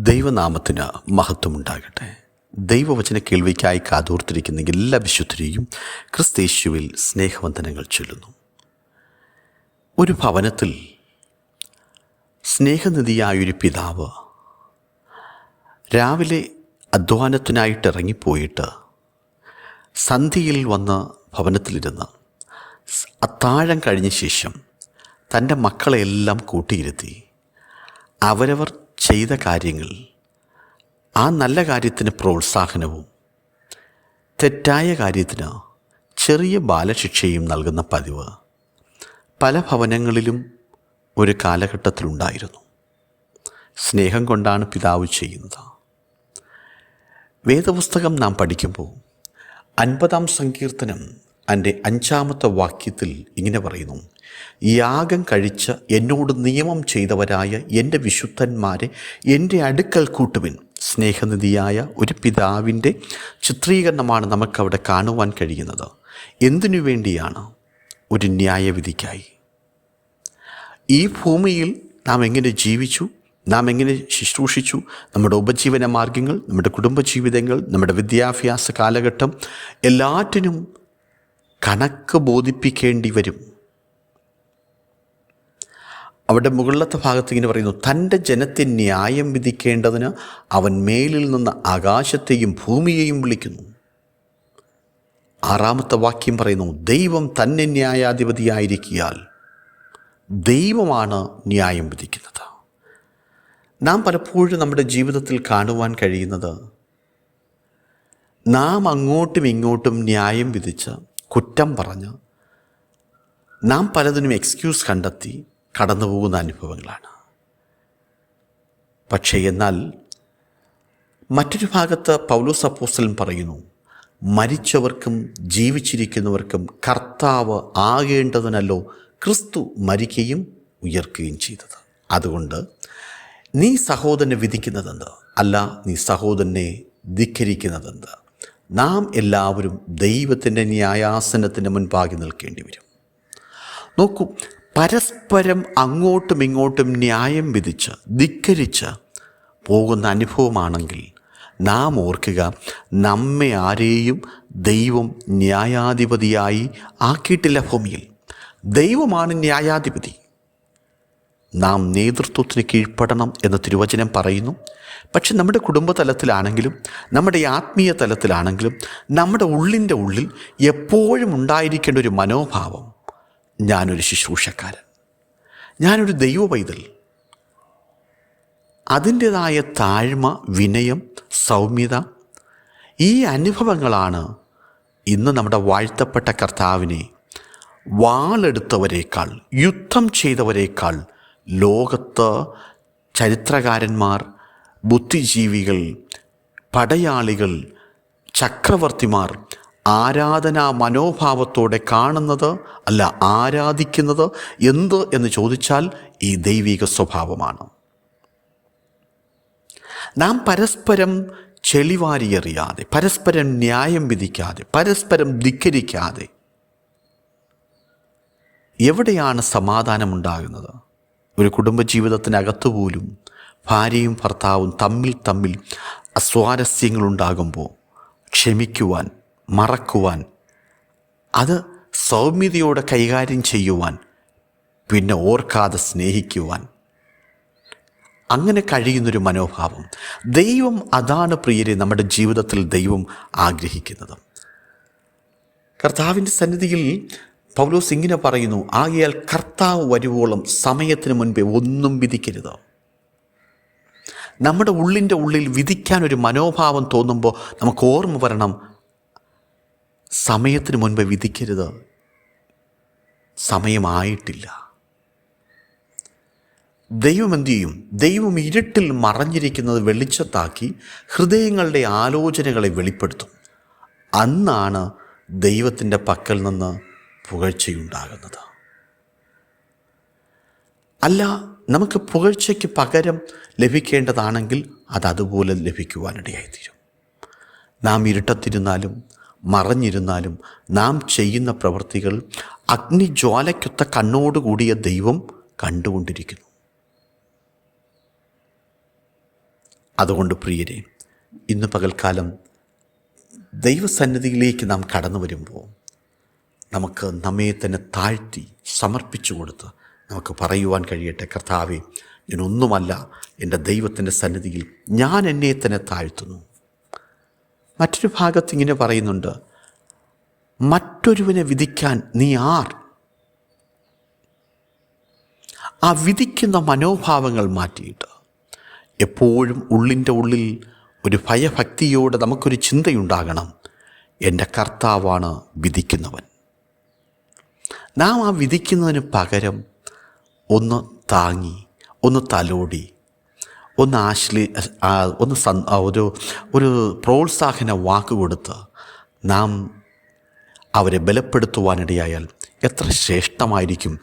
ദൈവനാമത്തിന് മഹത്വമുണ്ടാകട്ടെ. ദൈവവചന കേൾവിക്കായി കാതോർത്തിരിക്കുന്ന എല്ലാ വിശുദ്ധരെയും ക്രിസ്തയേശുവിൽ സ്നേഹവന്ദനങ്ങൾ ചൊല്ലുന്നു. ഒരു ഭവനത്തിൽ സ്നേഹനിധിയായൊരു പിതാവ് രാവിലെ അധ്വാനത്തിനായിട്ട് ഇറങ്ങിപ്പോയിട്ട് സന്ധ്യയിൽ വന്ന് ഭവനത്തിലിരുന്ന് അത്താഴം കഴിഞ്ഞ ശേഷം തൻ്റെ മക്കളെല്ലാം കൂട്ടിയിരുത്തി അവരവർ ചെയ്ത കാര്യങ്ങൾ, ആ നല്ല കാര്യത്തിന് പ്രോത്സാഹനവും തെറ്റായ കാര്യത്തിന് ചെറിയ ബാലശിക്ഷയും നൽകുന്ന പതിവ് പല ഭവനങ്ങളിലും ഒരു കാലഘട്ടത്തിലുണ്ടായിരുന്നു. സ്നേഹം കൊണ്ടാണ് പിതാവ് ചെയ്യുന്നത്. വേദപുസ്തകം നാം പഠിക്കുമ്പോൾ 50-ാം സങ്കീർത്തനം അതിൻ്റെ 5-ാമത്തെ വാക്യത്തിൽ ഇങ്ങനെ പറയുന്നു: യാഗം കഴിച്ച് എന്നോട് നിയമം ചെയ്തവരായ എൻ്റെ വിശുദ്ധന്മാരെ എൻ്റെ അടുക്കൽ കൂട്ടുവിൻ. സ്നേഹനിധിയായ ഒരു പിതാവിൻ്റെ ചിത്രീകരണമാണ് നമുക്കവിടെ കാണുവാൻ കഴിയുന്നത്. എന്തിനു വേണ്ടിയാണ്? ഒരു ന്യായവിധിക്കായി. ഈ ഭൂമിയിൽ നാം എങ്ങനെ ജീവിച്ചു, നാം എങ്ങനെ ശുശ്രൂഷിച്ചു, നമ്മുടെ ഉപജീവന മാർഗങ്ങൾ, നമ്മുടെ കുടുംബജീവിതങ്ങൾ, നമ്മുടെ വിദ്യാഭ്യാസ കാലഘട്ടം, എല്ലാറ്റിനും കണക്ക് ബോധിപ്പിക്കേണ്ടി വരും. അവിടെ മുകളിലത്തെ ഭാഗത്ത് ഇങ്ങനെ പറയുന്നു: തൻ്റെ ജനത്തെ ന്യായം വിധിക്കേണ്ടതിന് അവൻ മേലിൽ നിന്ന് ആകാശത്തെയും ഭൂമിയെയും വിളിക്കുന്നു. 6-ാമത്തെ വാക്യം പറയുന്നു: ദൈവം തന്നെ ന്യായാധിപതിയായിരിക്കിയാൽ ദൈവമാണ് ന്യായം വിധിക്കുന്നത്. നാം പലപ്പോഴും നമ്മുടെ ജീവിതത്തിൽ കാണുവാൻ കഴിയുന്നത്, നാം അങ്ങോട്ടും ഇങ്ങോട്ടും ന്യായം വിധിച്ച് കുറ്റം പറഞ്ഞ് നാം പലതിനും എക്സ്ക്യൂസ് കണ്ടെത്തി കടന്നു പോകുന്ന അനുഭവങ്ങളാണ്. പക്ഷേ എന്നാൽ മറ്റൊരു ഭാഗത്ത് പൗലോസ് അപ്പോസ്തലൻ പറയുന്നു: മരിച്ചവർക്കും ജീവിച്ചിരിക്കുന്നവർക്കും കർത്താവ് ആകേണ്ടതിനല്ലോ ക്രിസ്തു മരിക്കുകയും ഉയർക്കുകയും ചെയ്തത്. അതുകൊണ്ട് നീ സഹോദരനെ വിധിക്കുന്നതെന്ത്? അല്ല, നീ സഹോദരനെ ധിക്കരിക്കുന്നതെന്ത്? നാം എല്ലാവരും ദൈവത്തിൻ്റെ ന്യായാസനത്തിൻ്റെ മുൻപാകെ നിൽക്കേണ്ടി വരും. നോക്കൂ, പരസ്പരം അങ്ങോട്ടും ഇങ്ങോട്ടും ന്യായം വിധിച്ച് ധിക്കരിച്ച് പോകുന്ന അനുഭവമാണെങ്കിൽ നാം ഓർക്കുക, നമ്മെ ആരെയും ദൈവം ന്യായാധിപതിയായി ആക്കിയിട്ടില്ല. ഭൂമിയിൽ ദൈവമാണ് ന്യായാധിപതി. നാം നേതൃത്വത്തിന് കീഴ്പ്പെടണം എന്ന് തിരുവചനം പറയുന്നു. പക്ഷെ നമ്മുടെ കുടുംബതലത്തിലാണെങ്കിലും നമ്മുടെ ആത്മീയ തലത്തിലാണെങ്കിലും നമ്മുടെ ഉള്ളിൻ്റെ ഉള്ളിൽ എപ്പോഴും ഉണ്ടായിരിക്കേണ്ട ഒരു മനോഭാവം: ഞാനൊരു ശുശ്രൂഷക്കാരൻ, ഞാനൊരു ദൈവ പൈതൽ. അതിൻ്റെതായ താഴ്മ, വിനയം, സൗമ്യത, ഈ അനുഭവങ്ങളാണ് ഇന്ന് നമ്മുടെ വാഴ്ത്തപ്പെട്ട കർത്താവിനെ വാളെടുത്തവരേക്കാൾ, യുദ്ധം ചെയ്തവരേക്കാൾ ലോകത്ത് ചരിത്രകാരന്മാർ, ബുദ്ധിജീവികൾ, പടയാളികൾ, ചക്രവർത്തിമാർ ആരാധനാ മനോഭാവത്തോടെ കാണുന്നത്, അല്ല ആരാധിക്കുന്നത് എന്ത് എന്ന് ചോദിച്ചാൽ ഈ ദൈവിക സ്വഭാവമാണ്. നാം പരസ്പരം ചെളിവാരിയെറിയാതെ, പരസ്പരം ന്യായം വിധിക്കാതെ, പരസ്പരം ധിക്കരിക്കാതെ എവിടെയാണ് സമാധാനമുണ്ടാകുന്നത്? ഒരു കുടുംബജീവിതത്തിനകത്ത് പോലും ഭാര്യയും ഭർത്താവും തമ്മിൽ അസ്വാരസ്യങ്ങളുണ്ടാകുമ്പോൾ ക്ഷമിക്കുവാൻ, മറക്കുവാൻ, അത് സൗമ്യതയോടെ കൈകാര്യം ചെയ്യുവാൻ, പിന്നെ ഓർക്കാതെ സ്നേഹിക്കുവാൻ, അങ്ങനെ കഴിയുന്നൊരു മനോഭാവം ദൈവം, അതാണ് പ്രിയരെ നമ്മുടെ ജീവിതത്തിൽ ദൈവം ആഗ്രഹിക്കുന്നത്. കർത്താവിൻ്റെ സന്നിധിയിൽ പൗലോസ് ഇങ്ങനെ പറയുന്നു: ആകയാൽ കർത്താവ് വരുവോളം സമയത്തിന് മുൻപേ ഒന്നും വിധിക്കരുത്. നമ്മുടെ ഉള്ളിൻ്റെ ഉള്ളിൽ വിധിക്കാനൊരു മനോഭാവം തോന്നുമ്പോൾ നമുക്ക് ഓർമ്മ വരണം, സമയത്തിന് മുൻപേ വിധിക്കരുത്, സമയമായിട്ടില്ല. ദൈവം എന്തു ചെയ്യും? ദൈവം ഇരുട്ടിൽ മറഞ്ഞിരിക്കുന്നത് വെളിച്ചത്താക്കി ഹൃദയങ്ങളുടെ ആലോചനകളെ വെളിപ്പെടുത്തും. അന്നാണ് ദൈവത്തിൻ്റെ പക്കൽ നിന്ന് പുകഴ്ചയുണ്ടാകുന്നത്. അല്ല, നമുക്ക് പുകഴ്ചയ്ക്ക് പകരം ലഭിക്കേണ്ടതാണെങ്കിൽ അതുപോലെ ലഭിക്കുവാനിടയായിത്തീരും. നാം ഇരുട്ടത്തിരുന്നാലും മറഞ്ഞിരുന്നാലും നാം ചെയ്യുന്ന പ്രവൃത്തികൾ അഗ്നിജ്വാലയ്ക്കൊത്ത കണ്ണോടുകൂടിയ ദൈവം കണ്ടുകൊണ്ടിരിക്കുന്നു. അതുകൊണ്ട് പ്രിയരെ, ഇന്ന് പകൽക്കാലം ദൈവസന്നിധിയിലേക്ക് നാം കടന്നു വരുമ്പോൾ നമുക്ക് നമ്മെ തന്നെ താഴ്ത്തി സമർപ്പിച്ചു കൊടുത്ത് നമുക്ക് പറയുവാൻ കഴിയട്ടെ, കർത്താവേ, ഞാനൊന്നുമല്ല, എൻ്റെ ദൈവത്തിൻ്റെ സന്നിധിയിൽ ഞാൻ എന്നെ തന്നെ താഴ്ത്തുന്നു. മറ്റൊരു ഭാഗത്ത് ഇങ്ങനെ പറയുന്നുണ്ട്, മറ്റൊരുവനെ വിധിക്കാൻ നീ ആർ? ആ വിധിക്കുന്ന മനോഭാവങ്ങൾ മാറ്റിയിട്ട് എപ്പോഴും ഉള്ളിൻ്റെ ഉള്ളിൽ ഒരു ഭയഭക്തിയോടെ നമുക്കൊരു ചിന്തയുണ്ടാകണം, എൻ്റെ കർത്താവാണ് വിധിക്കുന്നവൻ. നാം ആ വിധിക്കുന്നതിന് പകരം ഒന്ന് താങ്ങി, ഒന്ന് തലോടി, ഒരു പ്രോത്സാഹന വാക്ക് കൊടുത്ത് നാം അവരെ ബലപ്പെടുത്തുവാനിടയായാൽ എത്ര ശ്രേഷ്ഠമായിരിക്കും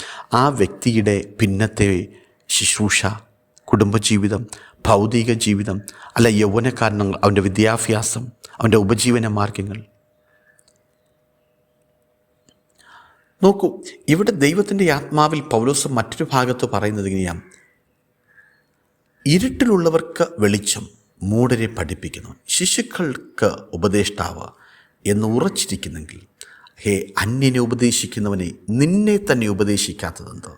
ആ വ്യക്തിയുടെ പിന്നത്തെ ശുശ്രൂഷ, കുടുംബജീവിതം, ഭൗതിക ജീവിതം, അല്ല യൗവനക്കാരൻ, അവൻ്റെ വിദ്യാഭ്യാസം, അവൻ്റെ ഉപജീവന മാർഗങ്ങൾ. നോക്കൂ, ഇവിടെ ദൈവത്തിൻ്റെ ആത്മാവിൽ പൗലോസ് മറ്റൊരു ഭാഗത്ത് പറയുന്നത് ഇങ്ങനെയാണ്, ഇരുട്ടിലുള്ളവർക്ക് വെളിച്ചം, മൂഢരെ പഠിപ്പിക്കുന്നു, ശിശുക്കൾക്ക് ഉപദേഷ്ടാവ് എന്ന് ഉറച്ചിരിക്കുന്നെങ്കിൽ, ഹേ അന്യനെ ഉപദേശിക്കുന്നവനെ, നിന്നെ തന്നെ ഉപദേശിക്കാത്തതെന്ത്?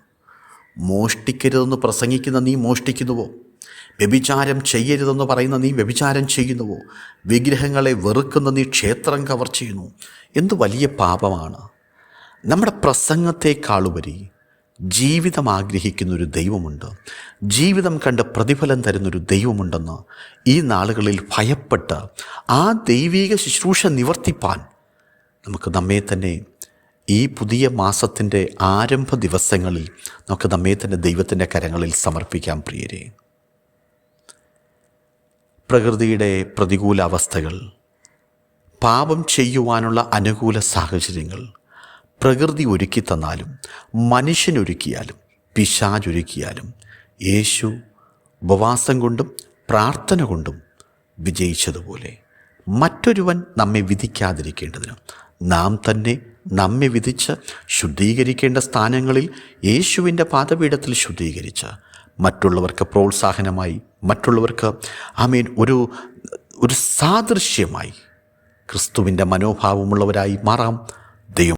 മോഷ്ടിക്കരുതെന്ന് പ്രസംഗിക്കുന്ന നീ മോഷ്ടിക്കുന്നുവോ? വ്യഭിചാരം ചെയ്യരുതെന്ന് പറയുന്ന നീ വ്യഭിചാരം ചെയ്യുന്നുവോ? വിഗ്രഹങ്ങളെ വെറുക്കുന്ന നീ ക്ഷേത്രം കവർ ചെയ്യുന്നു. എന്തു വലിയ പാപമാണ്! നമ്മുടെ പ്രസംഗത്തെക്കാളുപരി ജീവിതം ആഗ്രഹിക്കുന്നൊരു ദൈവമുണ്ട്, ജീവിതം കണ്ട് പ്രതിഫലം തരുന്നൊരു ദൈവമുണ്ടെന്ന് ഈ നാളുകളിൽ ഭയപ്പെട്ട് ആ ദൈവിക ശുശ്രൂഷ നിവർത്തിപ്പാൻ നമുക്ക് നമ്മെ തന്നെ ഈ പുതിയ മാസത്തിൻ്റെ ആരംഭ ദിവസങ്ങളിൽ നമുക്ക് നമ്മെ തന്നെ ദൈവത്തിൻ്റെ കരങ്ങളിൽ സമർപ്പിക്കാം. പ്രിയരെ, പ്രകൃതിയുടെ പ്രതികൂല അവസ്ഥകൾ, പാപം ചെയ്യുവാനുള്ള അനുകൂല സാഹചര്യങ്ങൾ പ്രകൃതി ഒരുക്കി തന്നാലും, മനുഷ്യനൊരുക്കിയാലും, പിശാചൊരുക്കിയാലും, യേശു ഉപവാസം കൊണ്ടും പ്രാർത്ഥന കൊണ്ടും വിജയിച്ചതുപോലെ മറ്റൊരുവൻ നമ്മെ വിധിക്കാതിരിക്കേണ്ടതിന് നാം തന്നെ നമ്മെ വിധിച്ച് ശുദ്ധീകരിക്കേണ്ട സ്ഥാനങ്ങളിൽ യേശുവിൻ്റെ പാദപീഠത്തിൽ ശുദ്ധീകരിച്ച് മറ്റുള്ളവർക്ക് പ്രോത്സാഹനമായി, മറ്റുള്ളവർക്ക് ഒരു സാദൃശ്യമായി ക്രിസ്തുവിൻ്റെ മനോഭാവമുള്ളവരായി മാറാം.